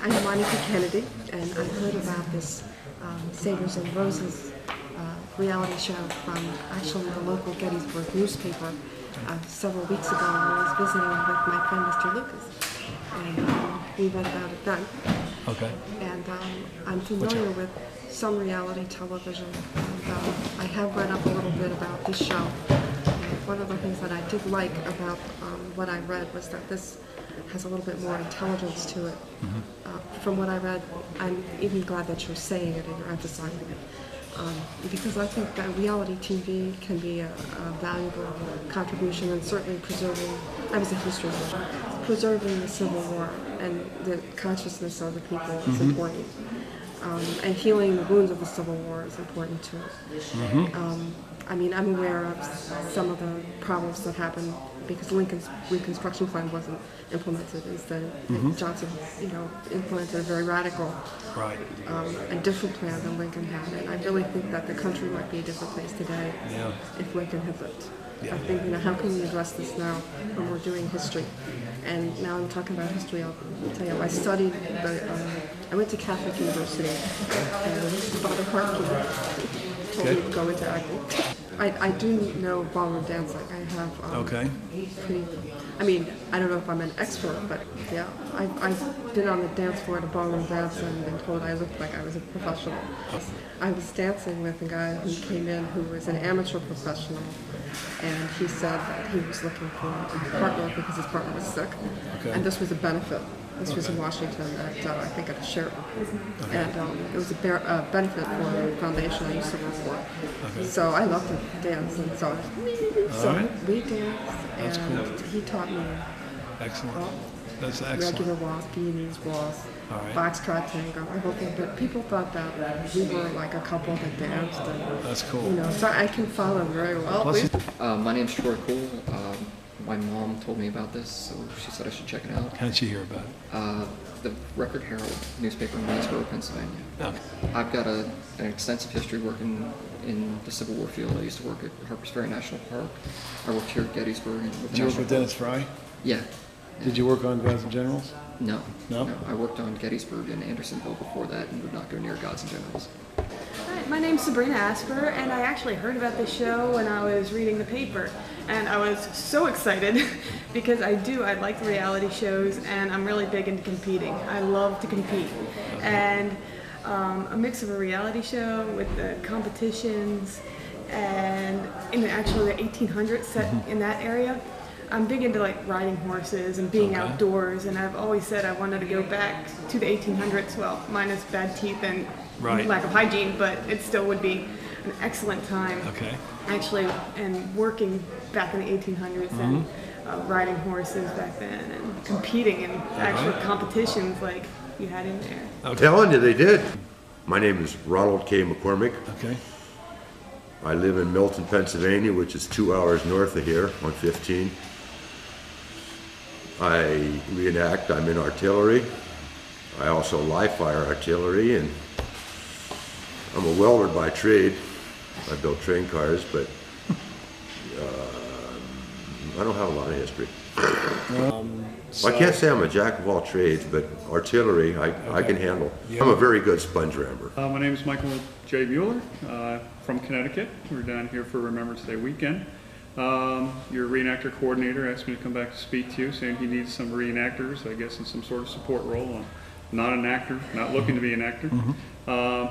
I'm Monica Kennedy, and I heard about this Sabers and Roses reality show from actually the local Gettysburg newspaper several weeks ago when I was visiting with my friend Mr. Lucas. And we read about it then. Okay. And I'm familiar with some reality television. And I have read up a little bit about this show. And one of the things that I did like about what I read was that this has a little bit more intelligence to it. From what I read, I'm even glad that you're saying it and you're emphasizing it. Because I think that reality TV can be a valuable contribution in certainly preserving, I was a history major, preserving the Civil War and the consciousness of the people is important. And healing the wounds of the Civil War is important too. I mean, I'm aware of some of the problems that happened because Lincoln's Reconstruction Plan wasn't implemented. Instead, Johnson, implemented a very radical and different plan than Lincoln had. And I really think that the country might be a different place today if Lincoln had lived. I think, how can we address this now when we're doing history? And now I'm talking about history, I'll tell you, I studied, I went to Catholic University, and Father Hartke told me to go into acting. I do know ballroom dancing. I have pretty, I mean, I don't know if I'm an expert, but yeah, I've been on the dance floor at a ballroom dance and been told I looked like I was a professional. I was dancing with a guy who came in who was an amateur professional, and he said that he was looking for a partner because his partner was sick, and this was a benefit. This was in Washington at, I think, at the Sheraton. And it was a benefit for the foundation I used to work for. So I love to dance, and so we danced, and he taught me That's excellent. regular waltz, Viennese waltz, foxtrot tango, the whole thing. But people thought that we were like a couple that danced. And, that's cool. So I can follow very well. My name's Troy Cool. My mom told me about this, so she said I should check it out. How did you hear about it? The Record Herald newspaper in Waynesboro, Pennsylvania. Okay. I've got an extensive history working in the Civil War field. I used to work at Harpers Ferry National Park. I worked here at Gettysburg. Did you work with Dennis Fry? Yeah. Did you work on Gods and Generals? No. No? I worked on Gettysburg and Andersonville before that and would not go near Gods and Generals. Hi, my name's Sabrina Asper, and I actually heard about this show when I was reading the paper. And I was so excited because I like reality shows, and I'm really big into competing. I love to compete. And a mix of a reality show with the competitions and in actually the 1800s set in that area. I'm big into riding horses and being outdoors, and I've always said I wanted to go back to the 1800s, well, minus bad teeth and lack of hygiene, but it still would be an excellent time. Actually, and working back in the 1800s and riding horses back then and competing in actual competitions like you had in there. I'm telling you, they did. My name is Ronald K. McCormick. I live in Milton, Pennsylvania, which is 2 hours north of here on 15. I reenact, I'm in artillery. I also live fire artillery, and I'm a welder by trade. I build train cars, but I don't have a lot of history. I can't say I'm a jack of all trades, but artillery I can handle. I'm a very good sponge rammer. My name is Michael J. Mueller from Connecticut. We're down here for Remembrance Day weekend. Your reenactor coordinator asked me to come back to speak to you, saying he needs some reenactors, I guess in some sort of support role. I'm not an actor, not looking to be an actor.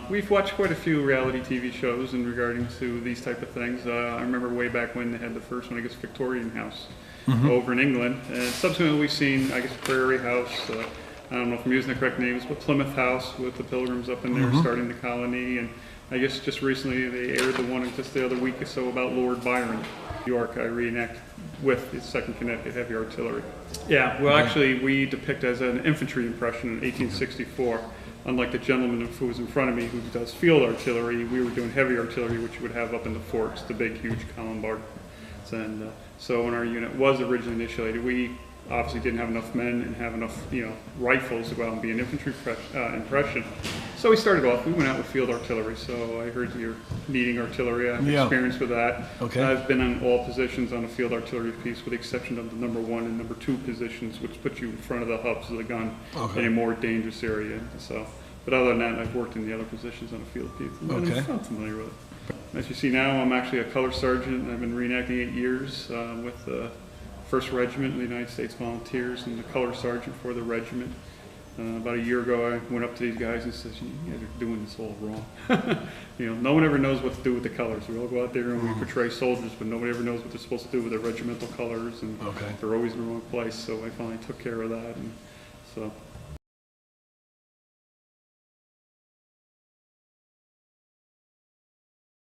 We've watched quite a few reality TV shows in regarding to these type of things. I remember way back when they had the first one, I guess Victorian House over in England. And subsequently we've seen, I guess, Prairie House, I don't know if I'm using the correct names, but Plymouth House with the Pilgrims up in there starting the colony. And I guess just recently they aired the one just the other week or so about Lord Byron. New York, I reenact with the 2nd Connecticut Heavy Artillery. Yeah, well actually we depict as an infantry impression in 1864. Unlike the gentleman who was in front of me who does field artillery, we were doing heavy artillery, which you would have up in the forts, the big huge columbard. And so when our unit was originally initiated, we obviously didn't have enough men and have enough, rifles to go out and be an infantry impression. So we started off, we went out with field artillery. So I heard you're needing artillery. I have Yeah. experience with that. Okay. I've been on all positions on a field artillery piece with the exception of the number 1 and number 2 positions, which put you in front of the hubs of the gun in a more dangerous area. So, but other than that, I've worked in the other positions on a field piece. And Okay. I'm familiar with it. As you see now, I'm actually a color sergeant. I've been reenacting 8 years with the 1st Regiment of the United States Volunteers and the color sergeant for the regiment. About a year ago, I went up to these guys and said, "You guys are doing this all wrong." No one ever knows what to do with the colors. We all go out there and we portray soldiers, but nobody ever knows what they're supposed to do with their regimental colors, and Okay. they're always in the wrong place. So I finally took care of that, and so